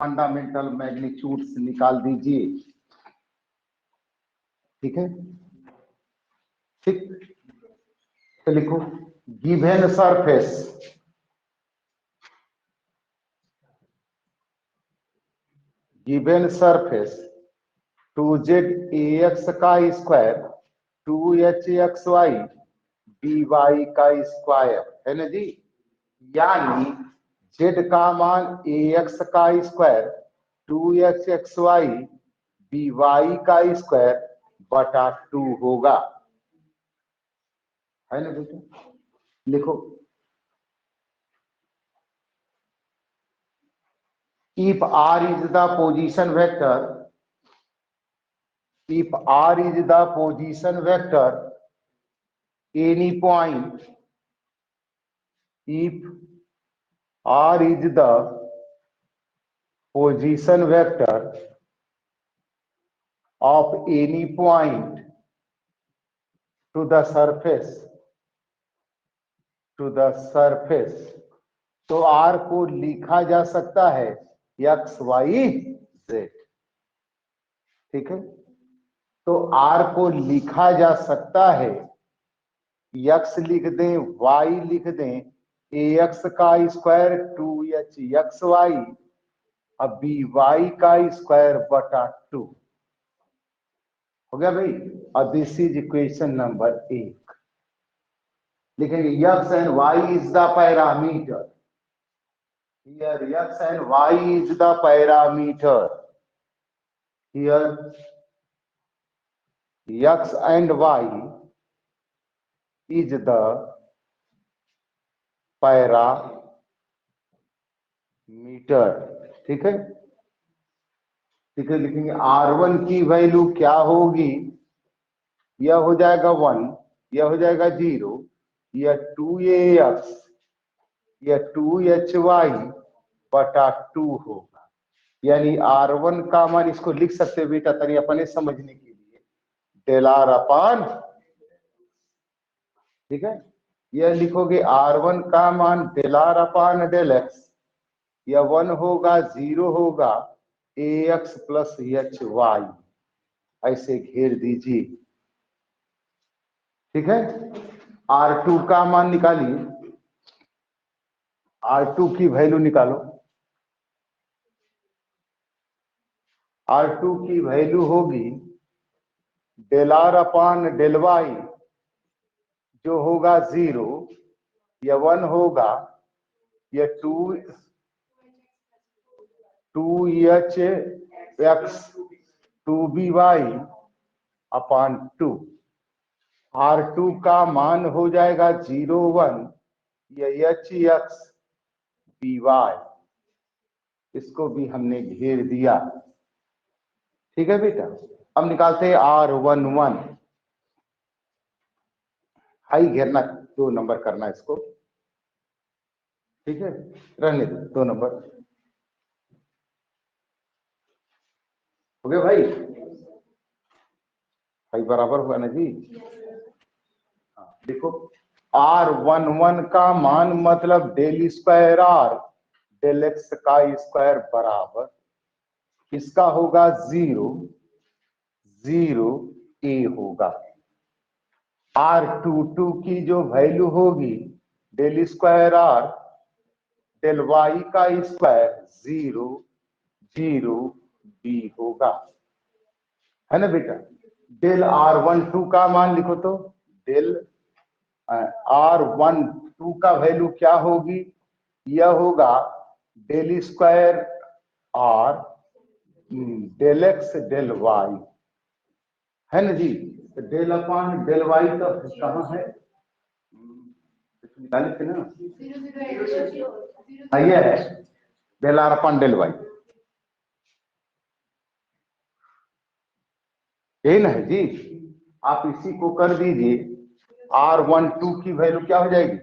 Fundamental magnitudes निकाल दीजिए। ठीक है, ठीक, तो लिखो given surface two z a x का स्क्वायर 2h(xy) dy का स्क्वायर है ना जी, यानी z का मान ax का स्क्वायर 2h(xy) dy का स्क्वायर बटा 2 होगा, है ना बेटा। लिखो if r is the position vector, any point, if r is the position vector of any point to the surface, तो r को लिखा जा सकता है x y z। ठीक है, तो r को लिखा जा सकता है, x लिख दें, y लिख दें, ax का स्क्वायर 2h(xy) अब by का स्क्वायर बटा 2 हो गया भाई। और दिस इज इक्वेशन नंबर 1। लिखेंगे x and y is the parameter, here x and y is the parameter, here x and y is the parameter। ठीक है, ठीक है, लिखेंगे r1 की वैल्यू क्या होगी, यह हो जाएगा 1, यह हो जाएगा 0, यह 2ax, यह 2hy बटा 2 होगा, यानी r1 का मान इसको लिख सकते बेटा तनी अपने समझने के लिए डेल r अपान, ठीक है, यह लिखोगे r1 का मान del r upon del x, यह 1 होगा, 0 होगा, ax प्लस hy ऐसे घेर दीजिए। ठीक है, r2 का मान निकालिए, r2 की वैल्यू निकालो, r2 की वैल्यू होगी del r upon del y, जो होगा 0, यह 1 होगा, यह 2h(x 2by) अपान 2, r2 का मान हो जाएगा 0 1, यह h(x dy), इसको भी हमने घेर दिया। ठीक है बेटा, अब निकालते हैं r11, हाई घेरना, 2 नंबर करना इसको। ठीक है, रहने दो, 2 नंबर हो गया भाई, भाई बराबर हुआ ना जी। हाँ, देखो r11 का मान मतलब del square r del x का स्क्वायर बराबर, इसका होगा 0 0 a होगा, r22 की जो वैल्यू होगी del square r del y का स्क्वायर 0 0 b होगा, है ना बेटा। डेल r12 का मान लिखो, तो डेल r12 का वैल्यू क्या होगी, यह होगा del square r del x del y, है ना जी। तो डेल अपान डेल y तो कहाँ है, निकाले थे ना, ये है del r upon del y, यही ना है जी। आप इसी को कर दीजिए, r12 की वैल्यू क्या हो जाएगी,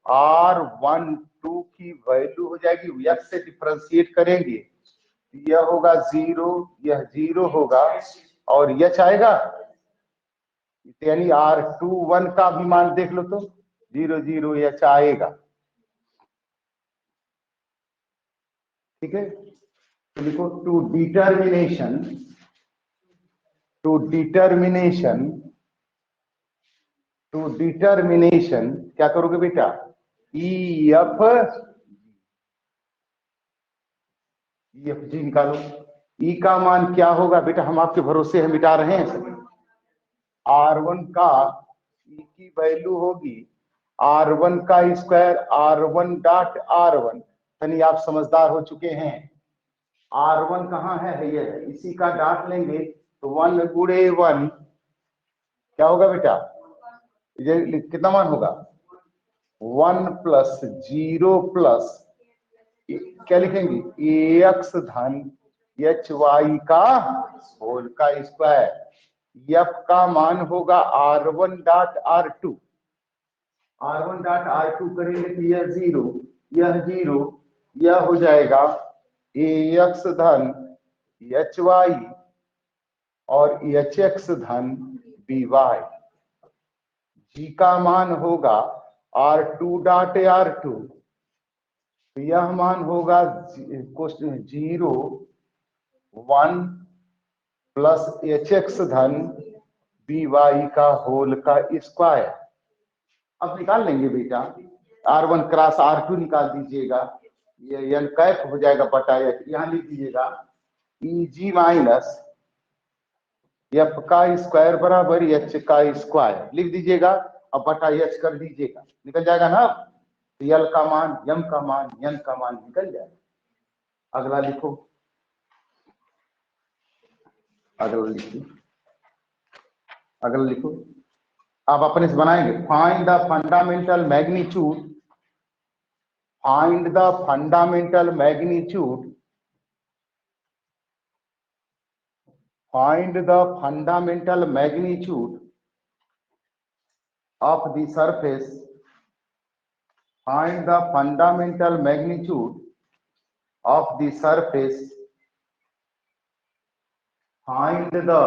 r12 की वैल्यू हो जाएगी, x से डिफरेंशिएट करेंगे, यह होगा 0, यह 0 होगा, और h आएगा, यानी r21 का भी मान देख लो, तो 0 0 h आएगा। ठीक है, तो लिखो टू डिटर्मिनेशन क्या करोगे बेटा, ई एफ जी निकालो। ई का मान क्या होगा बेटा, हम आपके भरोसे हम मिटा रहे हैं। R1 का ई की वैल्यू होगी R1 का स्क्वायर R1 डॉट R1। यानी आप समझदार हो चुके हैं। R1 कहाँ है, ये है, इसी का डॉट लेंगे तो 1 गुणे 1 क्या होगा बेटा, ये कितना मान होगा, 1 प्लस 0 प्लस क्या लिखेंगे, एक्स धन एच वाई का होल का स्क्वायर। एफ का मान होगा R1 dot R2। R1 dot R2 करेंगे तो यह 0, यह 0, यह हो जाएगा एक्स धन एच वाई और एच एक्स धन बी वाई। जी का मान होगा R2 डॉट R2, तो यह मान होगा 0 1 प्लस एच एक्स धन बी वाई का होल का स्क्वायर। अब निकाल लेंगे बेटा, R1 क्रॉस R2 निकाल दीजिएगा, ये एन कैप हो जाएगा बटा एच, यहां लिख दीजिएगा ई जी माइनस एफ का स्क्वायर बराबर एच का स्क्वायर लिख दीजिएगा, अब बटा एच कर दीजिएगा, निकल जाएगा ना। एल का मान, एम का मान, एन का मान निकल जाएगा। अगला लिखो, अगला लिखिए, अगला लिखो, आप अपने से बनाएंगे। Find the fundamental magnitude, find the fundamental magnitude, find the fundamental magnitude of the surface, find the fundamental magnitude of the surface, find the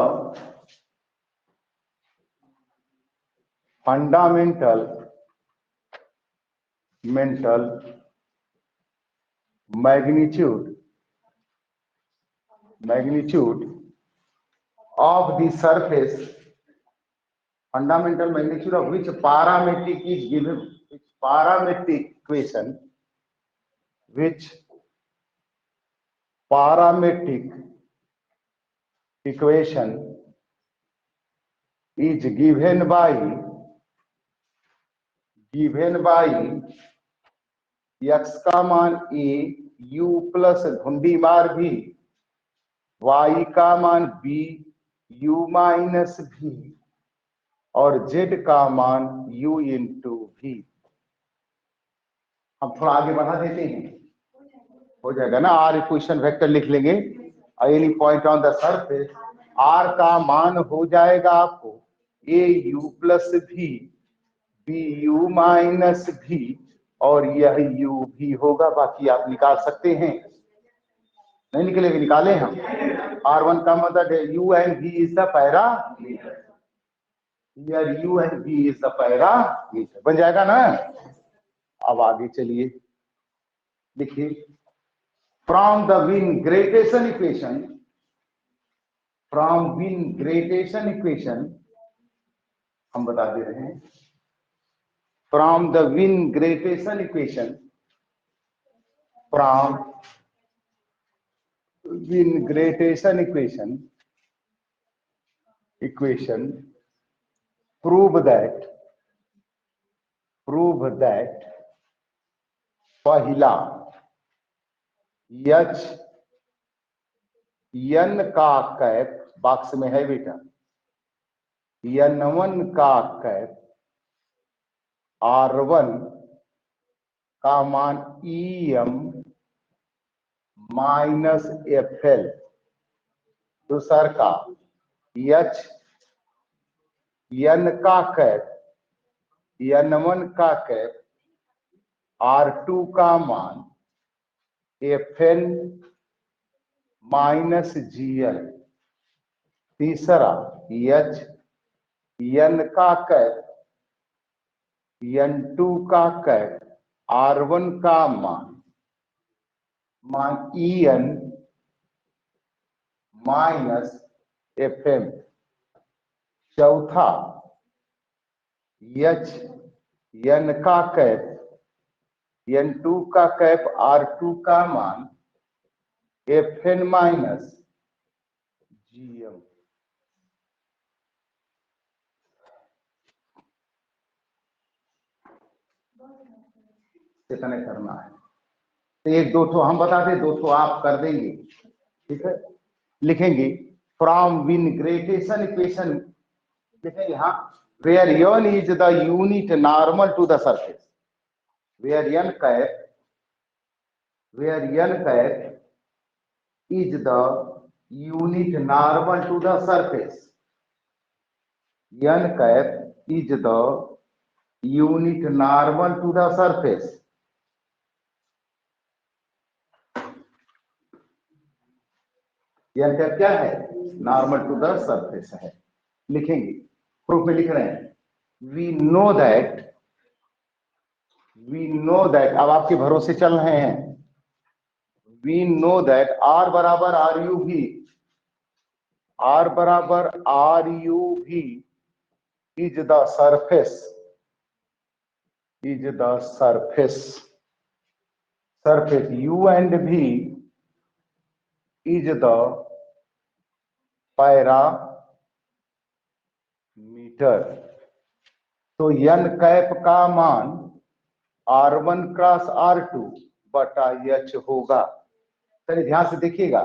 fundamental magnitude of the surface, fundamental magnitude of which parametric is given, which parametric equation, which parametric equation is given by x का मान a, u plus घुंडी मार भी, y का मान b, u minus v, और z का मान u इंटू भी। हम थोड़ा आगे बढ़ा देते हैं, हो जाएगा ना। आर इक्वेशन वेक्टर लिख लेंगे, any point on the surface, r का मान हो जाएगा आपको a u plus v, b u minus v, और यह यू भी होगा। बाकी आप निकाल सकते हैं, नहीं निकलेगा, निकाले हम। R1 का मतलब है u and b is the parameter, here u and b is the parameter, बन जाएगा ना। अब आगे चलिए, देखिए, from the Weingarten equation, from Weingarten equation हम बता दे रहे हैं, from the Weingarten equation, from Weingarten equation prove that पहला एच एन का कैप बॉक्स में है बेटा, N1 का कैप R1 का मान EM माइनस FL, दूसर का एच एन का कैप N1 का कैप R2 का मान FN माइनस GL, तीसरा एच एन का कैप N2 का कैप R1 का मान e n minus f m. चौथा एच एन का कैप N2 का कैप R2 का मान Fn माइनस GM। कितने करना है तो एक दो ठो हम बताते, दो ठो आप कर देंगे, ठीक है। लिखेंगे फ्रॉम विनग्रेटेशन इक्वेशन, लिखेंगे हाँ, where n is the unit normal to the surface, where n cap is the unit normal to the surface, n cap is the unit normal to the surface, n cap क्या है, normal to the surface है। लिखेंगे, proof में लिख रहे हैं, we know that अब आपके भरोसे चल रहे हैं, we know that r बराबर RUV is the surface u and v is the parameter। तो n कैप का मान R1 क्रॉस R2 बटा H होगा। चलिए ध्यान से देखिएगा,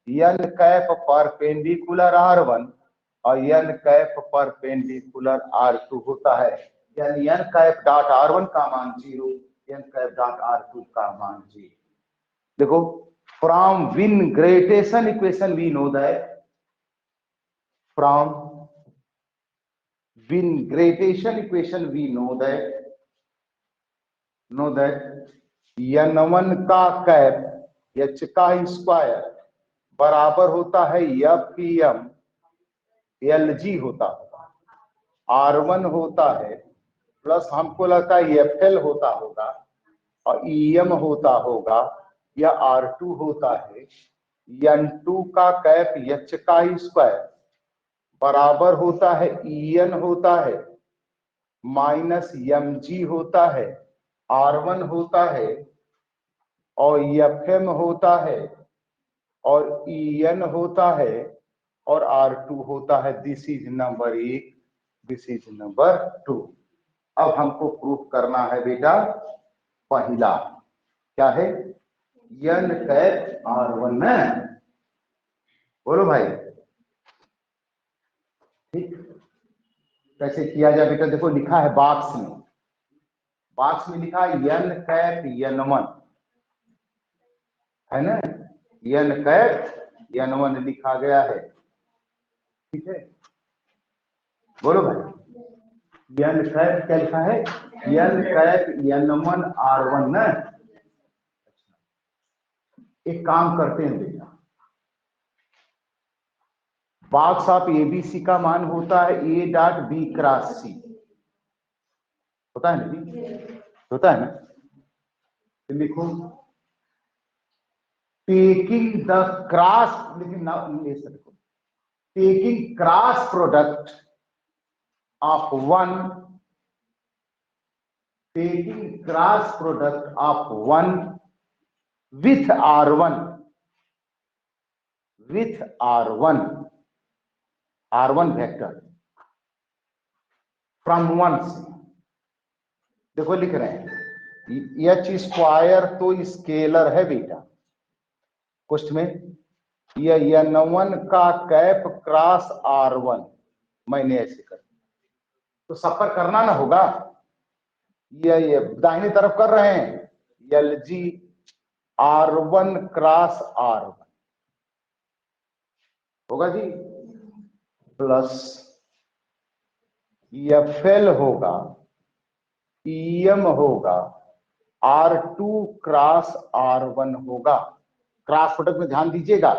n कैप परपेंडिकुलर R1 और n कैप परपेंडिकुलर R2 होता है, यानी n कैप डॉट R1 का मान 0, n कैप डॉट R2 का मान 0। देखो, फ्रॉम विनग्रेटेशन equation we know that, from विनग्रेटेशन equation we know that n1 का कैप h का स्क्वायर बराबर होता है Fm Lg होता है, R1 होता है प्लस हमको लगता है Fl होता होगा और Em होता होगा या R2 होता है, n2 का कैप h का स्क्वायर बराबर होता है En होता है माइनस Mg होता है, R1 होता है और Fm होता है और En होता है और R2 होता है। This is number 1, this is number 2। अब हमको प्रूफ करना है बेटा पहला, क्या है, n कैप R1 में, बोलो भाई, ठीक। कैसे किया जाए बेटा, देखो लिखा है बॉक्स में लिखा है n कैप n1 है ना, n कैप n1 लिखा गया है, ठीक है। बोलो भाई, n कैप क्या लिखा है, n कैप n1 R1 ना। एक काम करते हैं बेटा, बॉक्स ऑफ एबीसी का मान होता है a डॉट बी क्रॉस सी, होता है ना जी, होता है ना। तो लिखो टेकिंग द क्रॉस, लेकिन नाउ ले सकते, taking cross product of one, taking cross product of one with R1 vector from one से। देखो लिख रहे हैं h स्क्वायर तो स्केलर है बेटा, क्वेश्चन में यह n1 का कैप क्रॉस R1, मैंने ऐसे कर, तो सब पर करना ना होगा, ये दाहिने तरफ कर रहे हैं Lg R1 क्रॉस R1 होगा जी, प्लस Fl होगा, Em होगा, R2 क्रॉस R1 होगा। क्रॉस प्रोडक्ट में ध्यान दीजिएगा,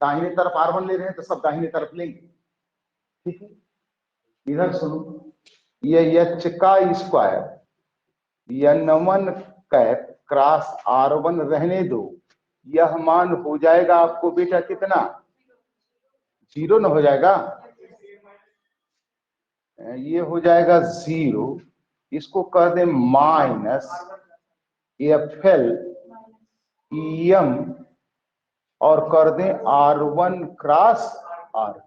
दाहिने तरफ R1 ले रहे हैं तो सब दाहिने तरफ लेंगे, ठीक है। इधर सुनो, ये h का square n1 cap cross R1 रहने दो, यह मान हो जाएगा आपको बेटा कितना, 0 ना हो जाएगा, ये हो जाएगा 0, इसको कर दे माइनस FL EM और कर दे R1 क्रॉस R2,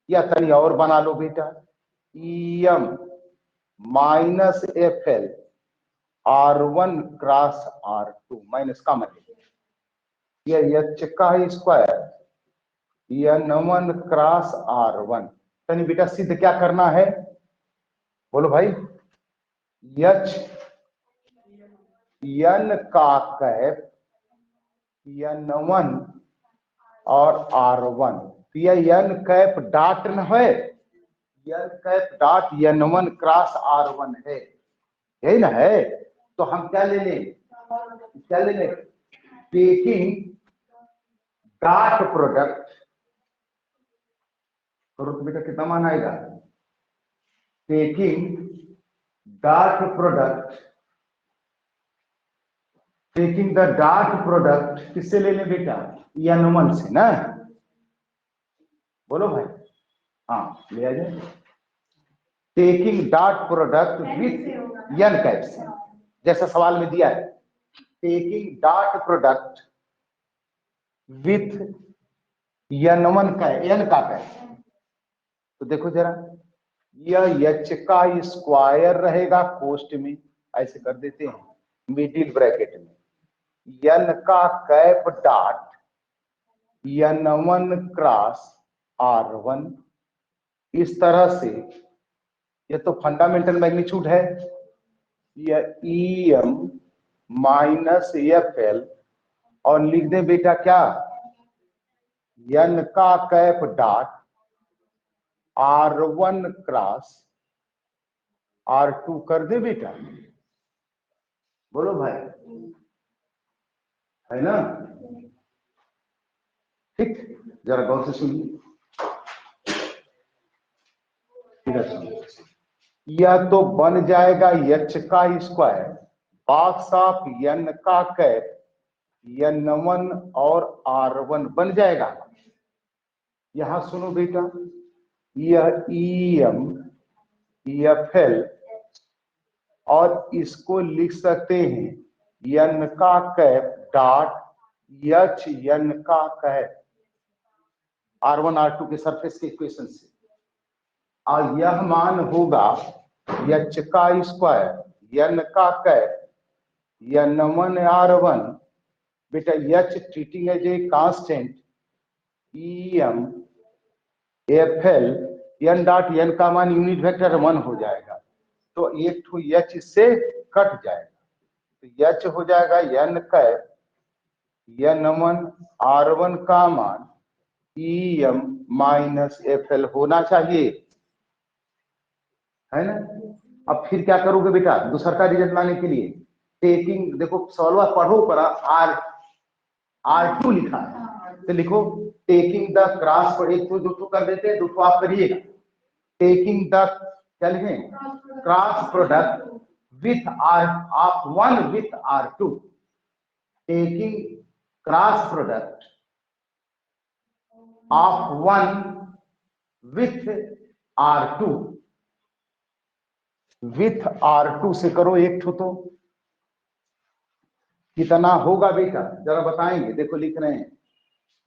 या तनी और बना लो बेटा, EM minus FL R1 cross R2 minus का मतलब यह H का स्क्वायर N1 क्रॉस R1। तनी बेटा सिद्ध क्या करना है, बोलो भाई, H N का कैप N1 और R1, तो यह N कैप डॉट न है, N cap dot N1 cross R1 है, यही ना है। तो हम क्या ले लें, क्या ले लें, टेकिंग डॉट प्रोडक्ट, करो तो बेटा कितना मान आएगा, taking dot product, taking the dot product किससे ले लें बेटा, N1 से ना, बोलो भाई, हाँ ले आ जाए, taking dot product with N cap से, जैसा सवाल में दिया है, taking dot product with N1 का N का कैप, तो देखो जरा, यह H का स्क्वायर रहेगा कोष्ट में, ऐसे कर देते हैं मिडिल ब्रैकेट में, N का cap dot N1 cross R1, इस तरह से, ये तो फंडामेंटल मैग्नीट्यूड है, यह EM माइनस FL और लिख दे बेटा क्या, N का cap dot R1 cross R2 कर दे बेटा, बोलो भाई, है ना, ठीक, जरा गौर से सुनिए, यह तो बन जाएगा H का स्क्वायर बॉक्स ऑफ N का कैप N1 और R1 बन जाएगा। यहां सुनो बेटा, यह EM FL और इसको लिख सकते हैं N का कैप डॉट H N का कैप R1 R2 के सरफेस के इक्वेशन से, और यह मान होगा H का स्क्वायर N का कैप N1 R1, बेटा H treating as a constant, EM FL N dot N का मान यूनिट वेक्टर 1 हो जाएगा, तो एक ठो H इससे कट जाएगा, तो H हो जाएगा N कैप N1 R1 का मान EM माइनस FL होना चाहिए, है ना। अब फिर क्या करोगे बेटा, दूसरा का रिजल्ट लाने के लिए, टेकिंग, देखो सवाल पढ़ो पर R2 लिखा है, तो लिखो टेकिंग द क्रॉस, पर एक तो दो कर देते हैं, दो आप करिएगा, टेकिंग द, क्या लिखें, cross product with R1 with R2, taking cross product of 1 with R2, with R2 से करो एक ठो, तो कितना होगा बेटा जरा बताएंगे, देखो लिख रहे हैं,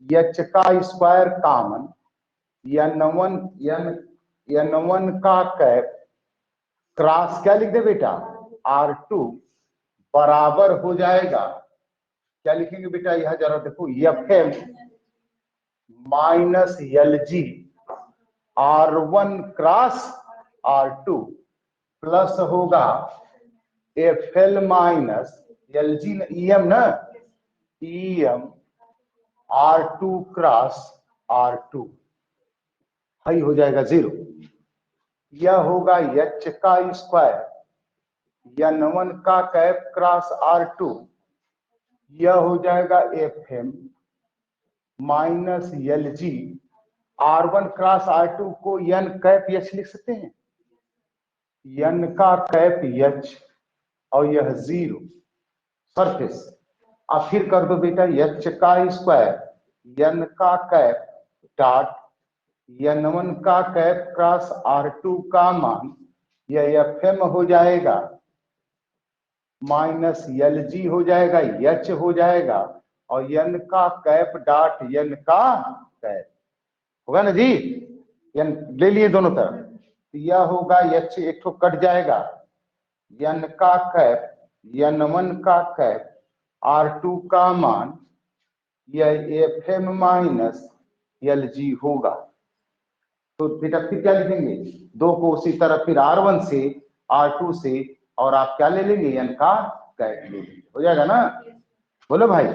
H का स्क्वायर कॉमन N1 का कैप क्रॉस, क्या लिख दे बेटा, R2 बराबर हो जाएगा, क्या लिखेंगे बेटा, यह जरा देखो, FM minus LG R1 cross R2 plus होगा FL माइनस LG EM ना, EM R2 cross R2, high हो जाएगा 0, यह होगा H का स्क्वायर N1 का कैप क्रॉस R2, यह हो जाएगा FM minus LG R1 cross R2 को N कैप H लिख सकते हैं, N का कैप H और यह 0 सरफेस अब फिर कर दो बेटा एच का स्क्वायर एन का कैप डॉट n1 का कैप क्रॉस r2 का मान यह fm हो जाएगा माइनस LG हो जाएगा H हो जाएगा और n का कैप डॉट n का कैप होगा ना जी। n ले लिए दोनों तरफ यह होगा H एक ठो कट जाएगा n का कैप n1 का कैप r2 का मान यह fm माइनस LG होगा। तो बेटा फिर क्या लिखेंगे दो को उसी तरह फिर r1 से r2 से और आप क्या ले लेंगे n का कैप ले लेंगे हो जाएगा ना। बोलो भाई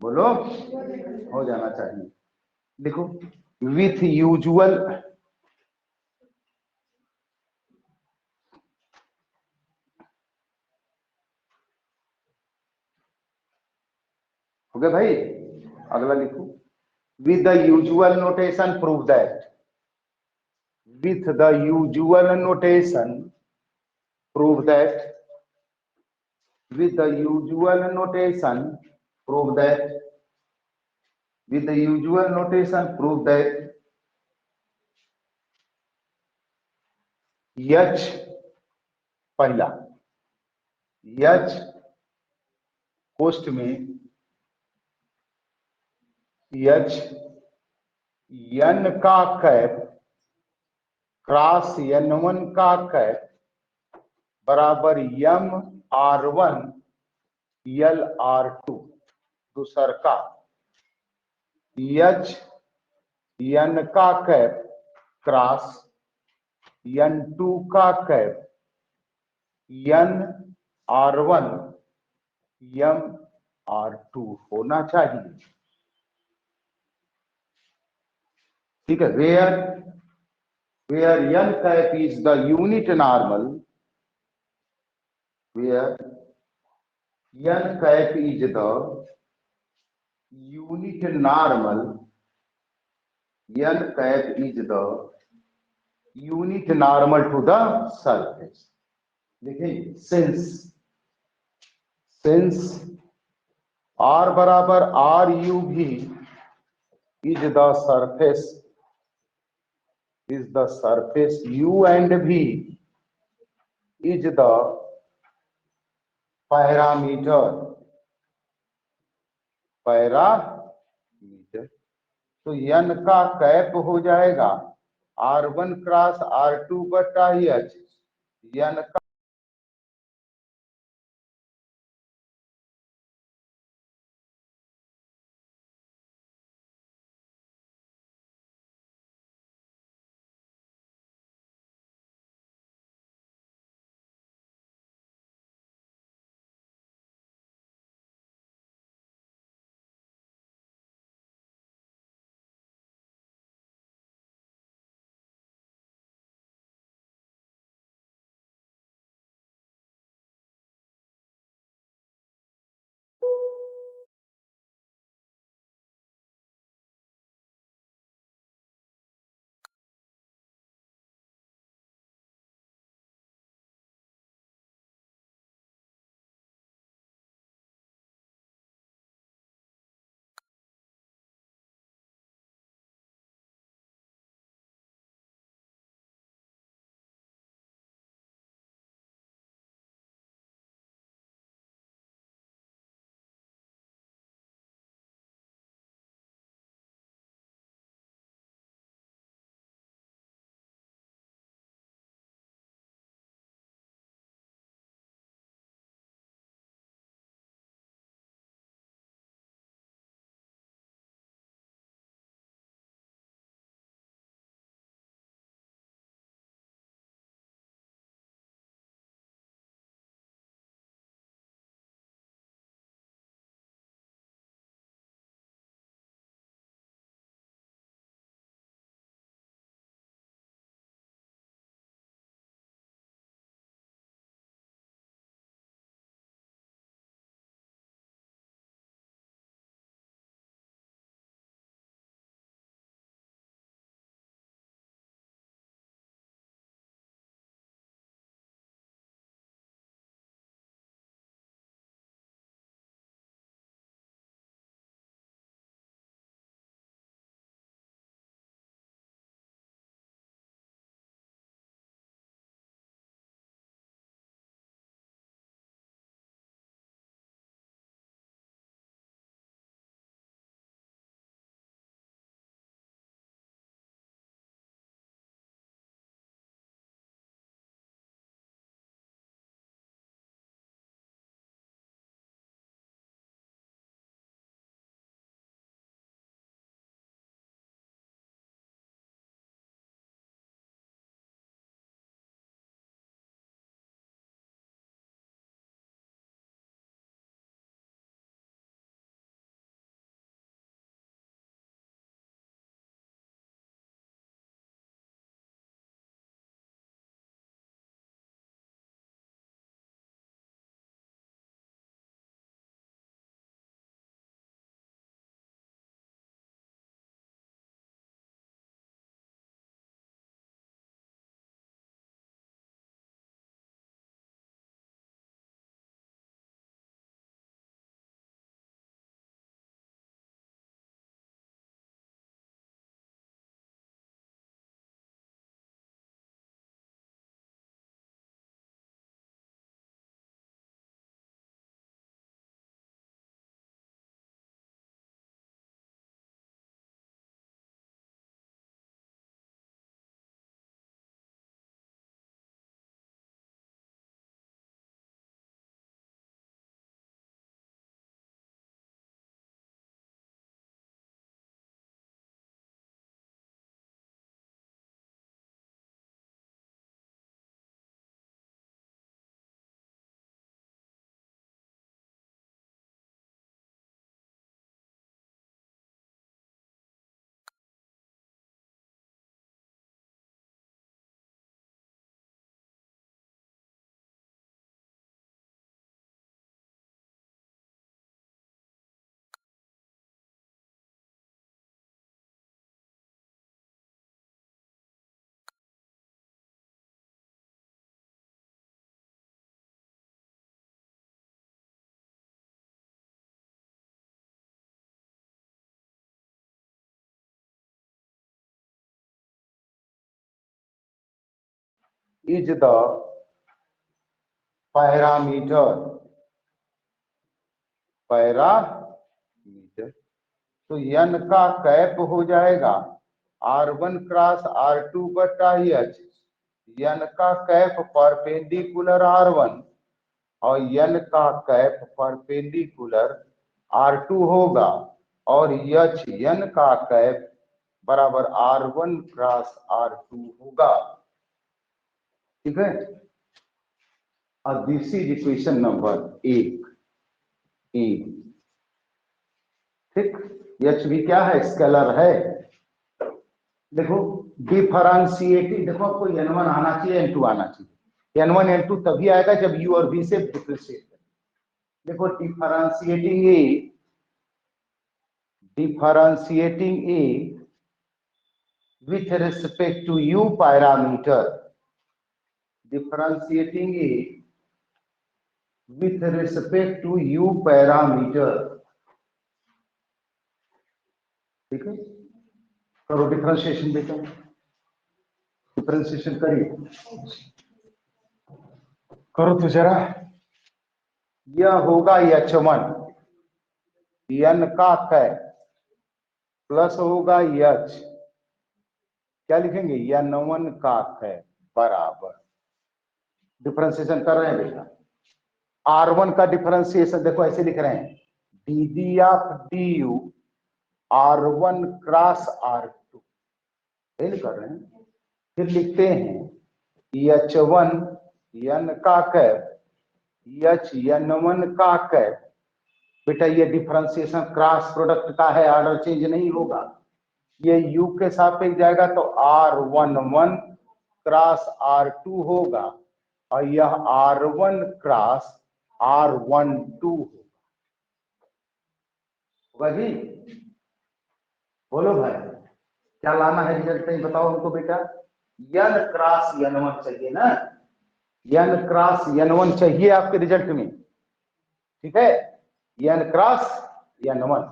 बोलो हो जाना चाहिए। देखो विथ यूजुअल हो गया भाई। अगला लिखो with the usual notation prove that with the usual notation prove that with the usual notation prove that with the usual notation prove that h पहला h कोष्ठ में h n का कैप क्रॉस n1 का cap बराबर m r1 l r2 दूसर का h n का cap cross n2 का cap n r1 m r2 होना चाहिए। ठीक है where n cap is the unit normal where n cap is the unit normal n cap is the unit normal to the surface. देखिए since r बराबर r u v is the surface u and v is the parameter तो n का cap हो जाएगा r1 cross r2 बटा h n का is the parameter. तो n का कैप हो जाएगा R1 क्रॉस R2 बटा H। n का कैप परपेंडिकुलर R1 और n का कैप परपेंडिकुलर R2 होगा और H n का कैप बराबर R1 क्रॉस R2 होगा। ठीक है, और दिस इज इक्वेशन नंबर 1 ए। ठीक, H भी क्या है, स्केलर है। देखो डिफरेंशिएटिंग, देखो आपको n1 आना चाहिए, n2 आना चाहिए। n1 n2 तभी आएगा जब u और v से डिफरेंशिएट करें। देखो differentiating A with respect to u parameter, differentiating a with respect to u parameter। ठीक है, करो डिफरेंशिएशन बेटा, डिफरेंशिएशन करिए, करो तो जरा। यह होगा h1 n का कैप प्लस होगा h, क्या लिखेंगे, n1 का कैप बराबर, डिफरेंशिएशन कर रहे हैं बेटा। R1 का डिफरेंशिएशन देखो ऐसे लिख रहे हैं, dd of du R1 cross R2, यही कर रहे हैं। फिर लिखते हैं h1 n का कैप h n1 का कैप। बेटा ये डिफरेंशिएशन क्रॉस प्रोडक्ट का है, ऑर्डर चेंज नहीं होगा। ये u के सापेक्ष जाएगा तो R11 क्रॉस R2 होगा और यह R1 क्रॉस R12 होगा जी। बोलो भाई क्या लाना है रिजल्ट में, बताओ हमको बेटा। n क्रॉस n1 चाहिए ना, n क्रॉस n1 चाहिए आपके रिजल्ट में। ठीक है, n क्रॉस n1।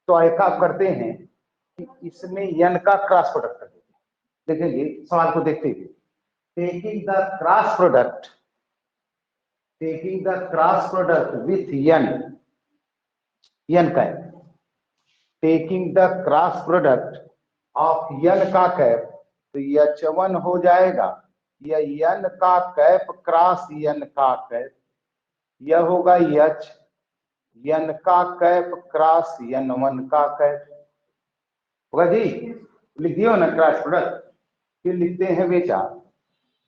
तो एक आप करते हैं कि इसमें n का क्रॉस प्रोडक्ट कर देते हैं। देखेंगे सवाल को देखते हुए, taking the cross product with n का, taking the cross product of n का कैप, तो h1 हो जाएगा यह n का कैप क्रॉस n का कैप, यह होगा h n का कैप क्रॉस n1 का कैप होगा जी। लिख दियो ना क्रॉस प्रोडक्ट। फिर लिखते हैं बेटा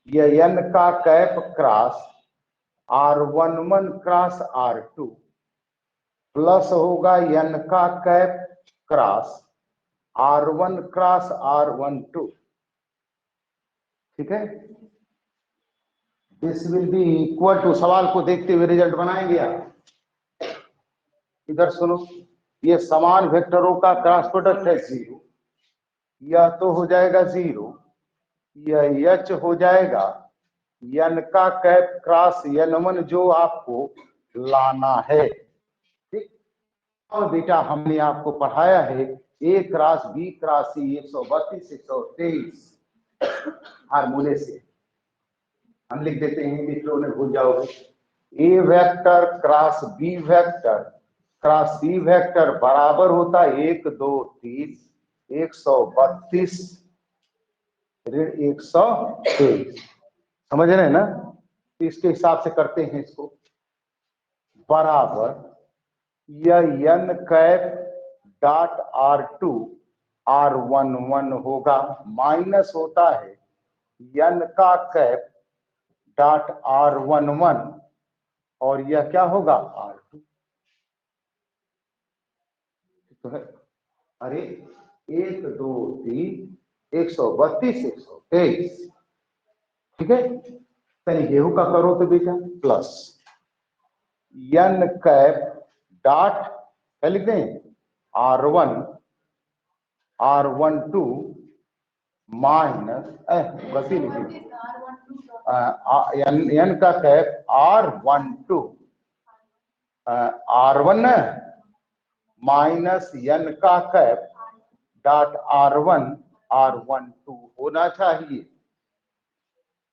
यह n का cap cross R11 cross R2 plus होगा n का cap cross R1 cross R12। ठीक है, this will be equal to, सवाल को देखते हुए रिजल्ट बनाएंगे आप। इधर सुनो, ये समान वेक्टरों का क्रॉस प्रोडक्ट है 0, यह तो हो जाएगा 0, यह h हो जाएगा n का कैप क्रॉस n1 जो आपको लाना है। ठीक, और बेटा हमने आपको पढ़ाया है a cross b cross c 132 123 फार्मूले से हम लिख देते हैं, मित्रों ने भूल जाओगे। A vector cross B vector cross C vector बराबर होता है 1 2 3 132 ऋण 123। समझ रहे हैं ना, तो इसके हिसाब से करते हैं इसको, बराबर यह n cap dot R2 R11 होगा, माइनस होता है n का कैप डॉट R11 और यह क्या होगा R2। तो है, अरे 1 2 3 132 123। ठीक है, पहले गेहूं का करो तो बेटा प्लस n कैप डॉट क्या लिख दें R1 R12 माइनस गलती लिखी n का cap R12 R1 minus n का कैप डॉट R1 R12 होना चाहिए।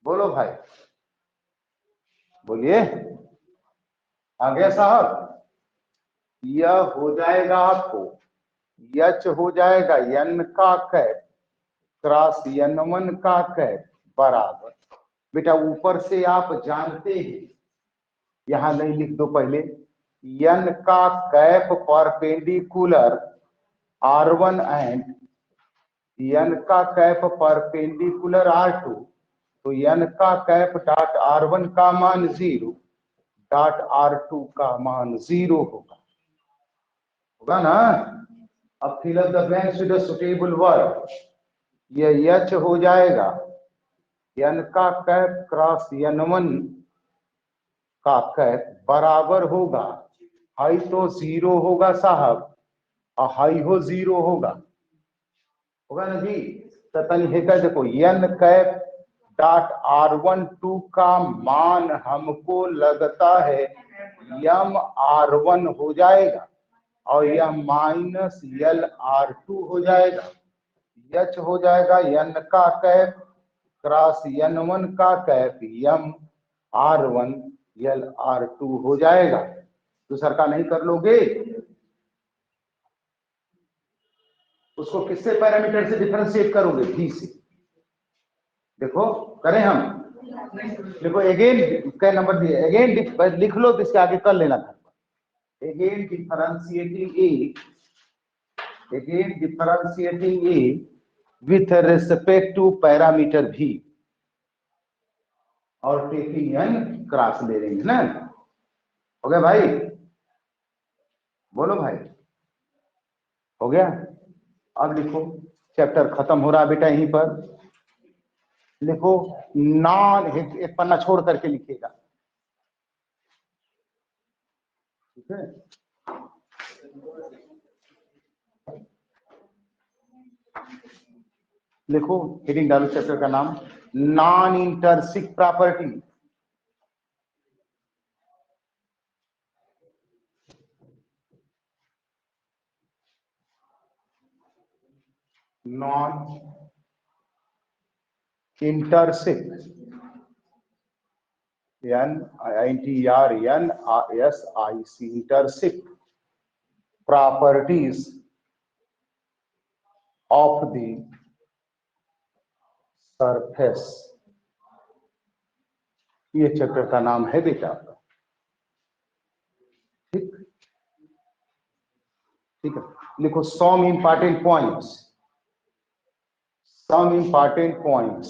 बोलो भाई, बोलिए। आगे साहब, यह हो जाएगा आपको, यच हो जाएगा यन का कैप क्रॉस यन1 का कैप बराबर, बेटा ऊपर से आप जानते हैं, यहां नहीं लिख दो पहले, यन का कैप परपेंडिकुलर R1 एंड यन का कैप परपेंडिकुलर R2, तो यन का कैप डॉट R1 का मान 0, डॉट R2 का मान 0 होगा ना। अब fill up the blanks with the suitable word, यह यच हो जाएगा यन का कैप क्रॉस यन1 का कैप बराबर होगा, हाई तो 0 होगा साहब, और हाई हो 0 होगा ना जी। तो तनिक देखो, यन कैप डॉट R12 का मान हमको लगता है यम R1 हो जाएगा, और यह माइनस यल R2 हो जाएगा, यच हो जाएगा यन का कैप क्रॉस यन1 का कैप यम R1 यल R2 हो जाएगा। दूसरा का नहीं कर लोगे, उसको किससे पैरामीटर से डिफरेंशिएट करोगे, भी से। देखो करें हम, देखो अगेन क्या नंबर दिए, अगेन लिख लो तो इसके आगे कर लेना था। Again differentiating a with respect to parameter v, और टेकिंग एन क्रॉस ले रही है ना। हो गया भाई, बोलो भाई, हो गया। अब लिखो, चैप्टर खत्म हो रहा बेटा यहीं पर। लिखो नॉन, एक पन्ना छोड़ करके लिखिएगा, ठीक है। लिखो, हेडिंग डालो चैप्टर का नाम, non intrinsic property. Non intrinsic, INTERNSIC, intrinsic properties of the surface, ये चैप्टर का नाम है बेटा। ठीक ठीक है। लिखो some important points, some important points,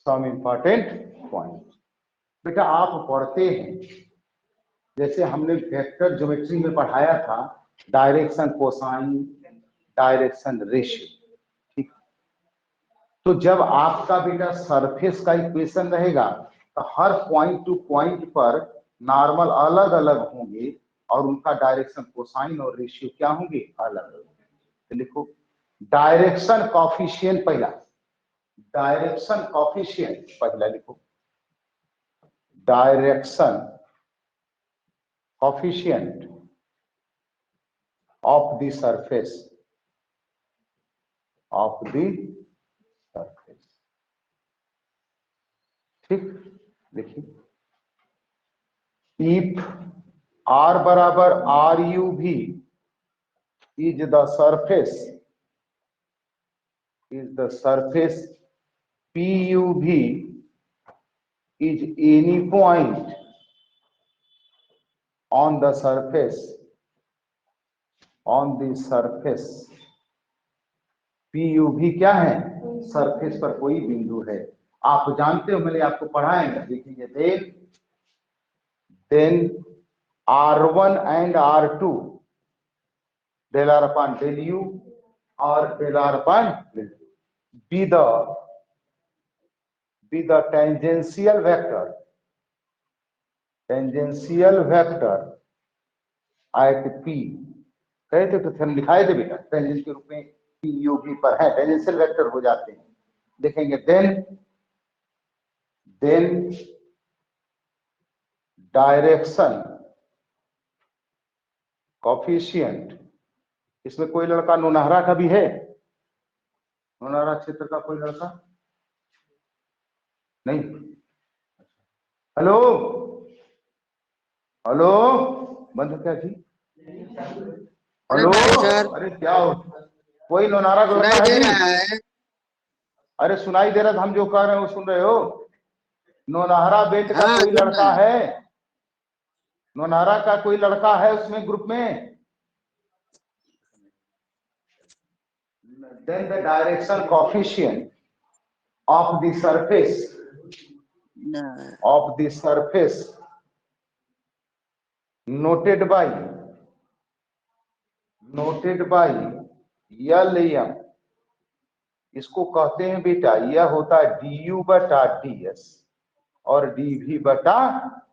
some important point. बेटा आप पढ़ते हैं, जैसे हमने वेक्टर ज्योमेट्री में पढ़ाया था, डायरेक्शन कोसाइन, डायरेक्शन रेशियो, ठीक। तो जब आपका बेटा सरफेस का इक्वेशन रहेगा, तो हर पॉइंट टू पॉइंट पर नॉर्मल अलग अलग होंगे, और उनका डायरेक्शन कोसाइन और रेशियो क्या होंगे, अलग अलग। तो लिखो डायरेक्शन कॉफिशिएंट पहला, डायरेक्शन कॉफिशिएंट पहला लिखो, direction coefficient of the surface, of the surface, ठीक। देखिए, इफ R बराबर RUV is the surface, is the surface PUV is any point on the surface, on the surface, PUV क्या है, surface पर कोई बिंदु है। आप जानते हो, मैंने आपको पढ़ाएंगे, देखिए then R1 and R2 del R upon del U और del R upon del U be the tangential vector at P। कहे थे तो हम दिखाए थे बेटा, टेंजेंट के रूप में PUV पर है, टेंजेंशियल वेक्टर हो जाते हैं। देखेंगे देन डायरेक्शन कोफिशिएंट, इसमें कोई लड़का नौनहरा का भी है? नौनहरा क्षेत्र का कोई लड़का नहीं? हेलो हेलो, बंद क्या जी? हेलो, अरे क्या हो, कोई नौनहरा का लड़का है जी? अरे सुनाई दे रहा था, हम जो कह रहे हैं वो सुन रहे हो? नौनहरा बेट का कोई लड़का है? नौनहरा का कोई लड़का है उसमें ग्रुप में? Then the direction coefficient of the surface noted by LM, इसको कहते हैं बेटा, यह होता है du बटा ds और dv बटा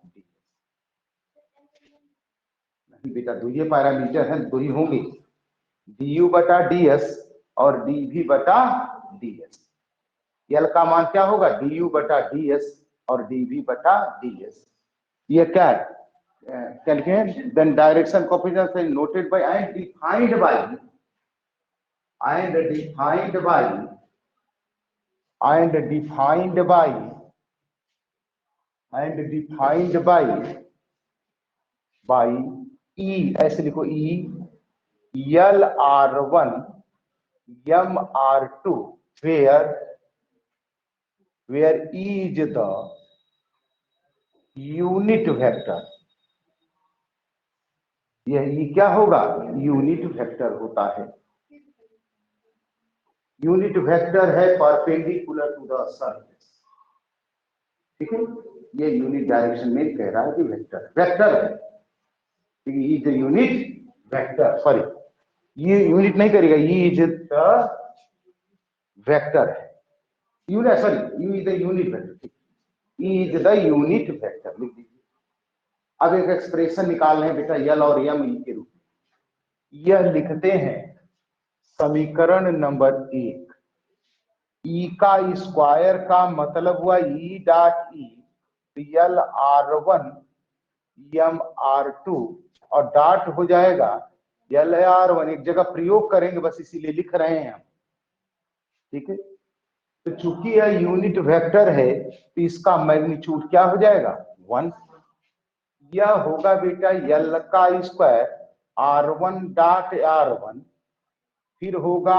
ds। नहीं बेटा, दो ये पैरामीटर हैं, दो ही होंगे, du बटा ds और dv बटा ds। यल का मान क्या होगा? du बटा ds और dv बटा ds। ये क्या है? Calculate then direction coefficient is noted by and defined by E, ऐसे लिखो E LR1 MR2 where E is the unit vector. यह E क्या होगा? यूनिट वेक्टर होता है। यूनिट वेक्टर है परपेंडिकुलर टू द सरफेस, ठीक है? ये यूनिट डायरेक्शन में कह रहा है कि वेक्टर है, E is the unit vector, sorry ये यूनिट नहीं करेगा, ई इज द वेक्टर है, unit, sorry you is the unit vector, E is the unit vector, लिख दीजिए। अब एक एक्सप्रेशन निकाल रहे हैं बेटा यल और यम ई के रूप में। यह लिखते हैं समीकरण नंबर 1, ई का स्क्वायर का मतलब हुआ E dot E LR1 MR2 और डॉट हो जाएगा LR1, एक जगह प्रयोग करेंगे बस इसीलिए लिख रहे हैं हम, ठीक है? तो चूंकि यह यूनिट वेक्टर है तो इसका मैग्नीट्यूड क्या हो जाएगा? 1। यह होगा बेटा यल का स्क्वायर R1 डॉट R1, फिर होगा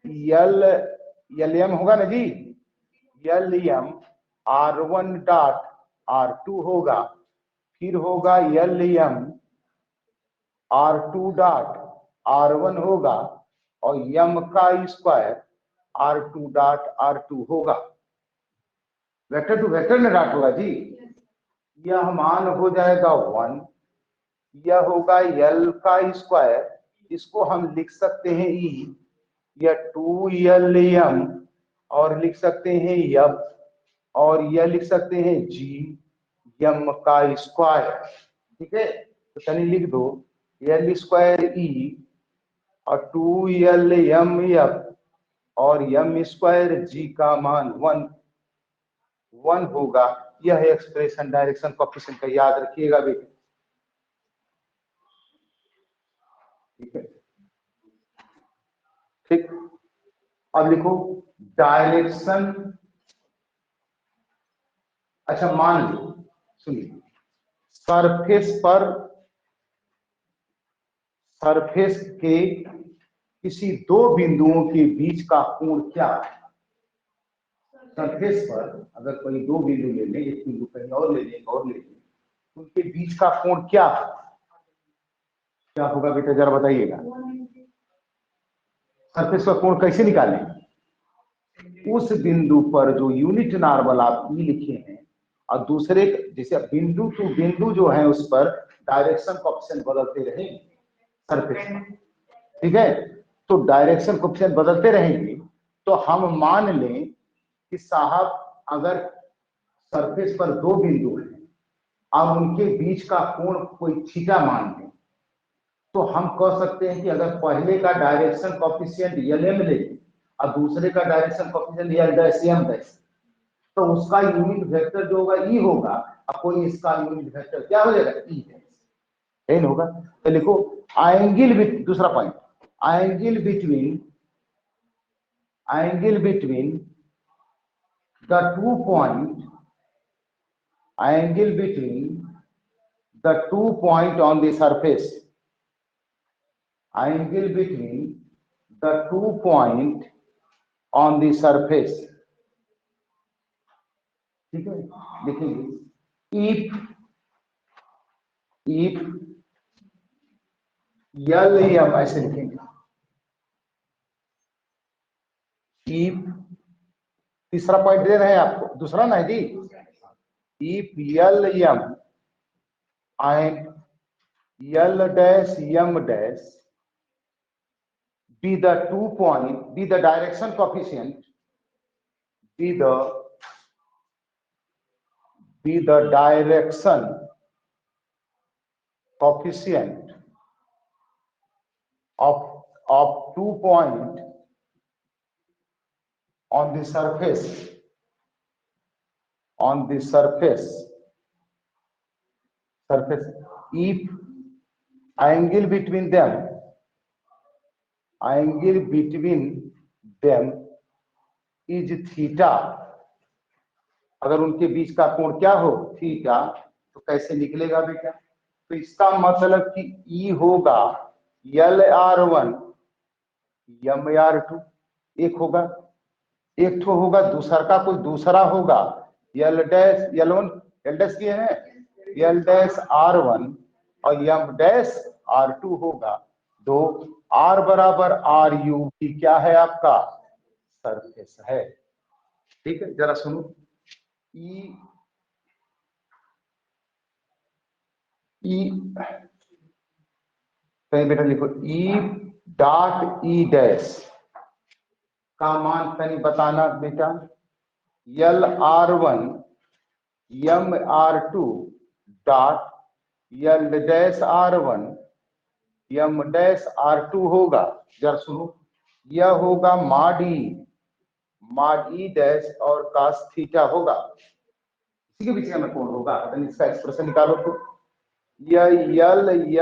LM होगा ना जी, LM R1 डॉट R2 होगा, फिर होगा LM R2 डॉट R1 होगा और M का स्क्वायर R2 डॉट R2 होगा। वेक्टर टू वेक्टर में डॉट होगा जी। यह मान हो जाएगा 1। यह होगा L का स्क्वायर, इसको हम लिख सकते हैं E, यह 2LM और लिख सकते हैं F और यह लिख सकते हैं G M का स्क्वायर, ठीक है? तो चलिए लिख दो L स्क्वायर E और 2LM F और M स्क्वायर G का मान 1 होगा। यह एक्सप्रेशन डायरेक्शन कोएफिशिएंट का, याद रखिएगा बेटे, ठीक है? ठीक, अब लिखो डायरेक्शन। अच्छा मान लो, सुनिए, सरफेस के किसी दो बिंदुओं के बीच का कोण क्या है? सरफेस पर अगर कोई दो बिंदु ले लें, एक बिंदु कहीं और ले लें, एक और ले लें, उनके बीच का कोण क्या है? क्या होगा बेटा जरा बताइएगा। सरफेस का कोण कैसे निकालें? उस बिंदु पर जो यूनिट नॉर्मल आप ई लिखे हैं और दूसरे, जैसे बिंदु टू बिंदु जो है उस पर डायरेक्शन कोएफिशिएंट बदलते रहेंगे सरफेस, ठीक है? तो डायरेक्शन कोएफिशिएंट बदलते रहेंगे तो हम मान लें कि साहब अगर सरफेस पर दो बिंदु हैं, अब उनके बीच का कोण कोई थीटा मान लें, तो हम कह सकते हैं कि अगर पहले का डायरेक्शन कोएफिशिएंट LM ले और दूसरे का डायरेक्शन कोएफिशिएंट L', तो उसका यूनिट वेक्टर जो होगा E होगा और कोई इसका यूनिट वेक्टर क्या हो जाएगा? E है, होगा। तो लिखो दूसरा point, angle between the 2 point, angle between the 2 point on the surface, angle between the 2 point on the surface, ठीक है, लिखेंगे if यल एम, ऐसे लिखेंगे if, तीसरा पॉइंट दे रहे हैं आपको, दूसरा ना है जी, if l m and l dash m dash be the 2 point, be the direction coefficient, be the direction coefficient of 2 point on the surface, if angle between them is theta, अगर उनके बीच का कोण क्या हो, थीटा, तो कैसे निकलेगा बेटा, तो इसका मतलब कि E होगा LR1 MR2, एक होगा, एक ठो होगा, दूसरा का कोई दूसरा होगा L dash L1 L dash ये है L डैश R1 और M डैश R2 होगा, दो R बराबर RU की क्या है आपका सरफेस है, ठीक है, जरा सुनो, ई कहीं बेटा लिखो, ई डॉट ई डैश का मान कहीं बताना बेटा, LR1 MR2 dot L dash R1 M dash R2 होगा, जरा सुनो, यह होगा मॉड ई डैश और cos थीटा होगा, इसी के पीछे में कौन होगा, इसका एक्सप्रेशन निकालो, तो यह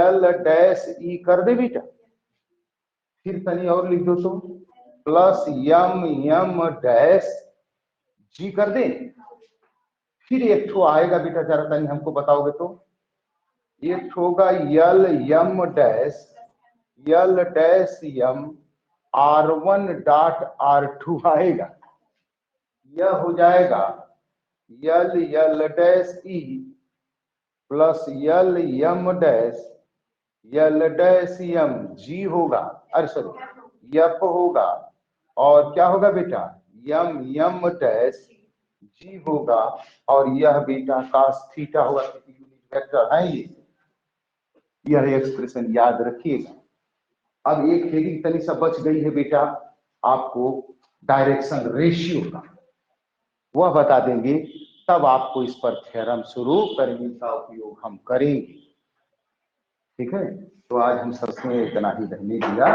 L डैश ई कर दे बेटा, फिर कहीं और लिख दो, तो प्लस M डैश जी कर दे, फिर एक ठो आएगा बेटा, जरा कहीं हमको बताओगे तो, एक होगा M dash M R1 dot R2 आएगा, यह हो जाएगा L dash E plus M dash M जी होगा, अरे सॉरी F होगा, और क्या होगा बेटा M डैश जी होगा, और यह बेटा cos थीटा होगा, यूनिट वेक्टर है ये, यह एक्सप्रेशन याद रखिएगा। अब एक हेडिंग तनी सा बच गई है बेटा, आपको डायरेक्शन रेशियो का, वह बता देंगे, तब आपको इस पर थ्योरम शुरू करेंगे, का उपयोग हम करेंगे, ठीक है, तो आज हम सर में इतना ही रहने दिया।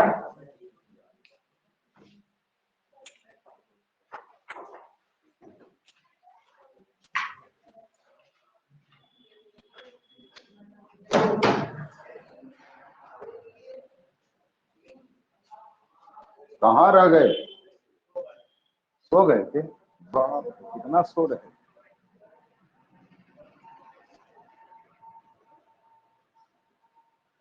कहाँ रह गए, सो गए थे, कितना सो रहे।